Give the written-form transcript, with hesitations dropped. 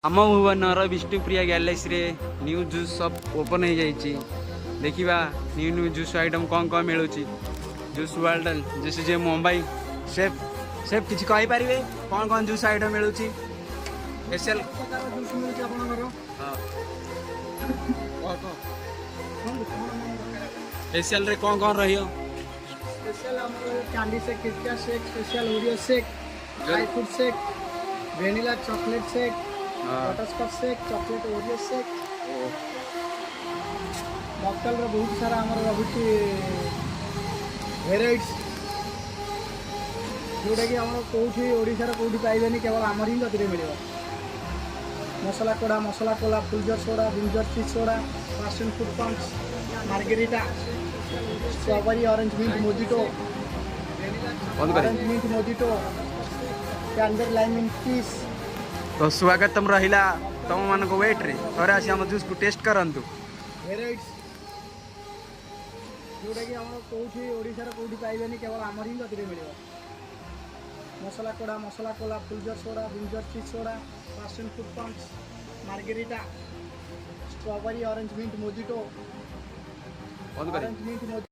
आम भुवनर विष्णुप्रिया गैलेक्सी रे new juice सब ओपन हो जाइए। देखा न्यू न्यू जूस आइटम कौन कौन मिलूँ जूस वर्ल्ड जैसे जे मुंबई सेफ सेफ किसी कहींपारे कौन कौन जूस आइटम मिलूँ स्पेशल स्पेशल रे कौन कौन रही special candy shake, KitKat shake, special Oreo shake, dry fruit shake, vanilla chocolate shake, butterscotch shake, chocolate Oreo shake. Mocktail रो बहुत सारा हमर रहुची वेराइट्स जोटा कि हम कोठी ओडिसा रो कोठी पाइबेनी, केवल हमर ही गतिरे मिलिबो। Masala cola, fuljar soda, ginger चीज soda, passion fruit punch, margarita, strawberry orange mint mojito, orange mint mojito, कैंडर लाइम इन पीस। तो स्वागत तुम रहिला तुम मान को वेट रे थोड़े आसी हम जूस को टेस्ट करंतु वेराइट्स जोटा कि हम कोठी ओडिसा रो कोठी पाइबेनी, केवल हमर ही गतिरे मिलिबो। Masala cola, fuljar soda, ginger चीज soda, passion fruit punch, margarita, strawberry orange mint mojito, orange mint mojito.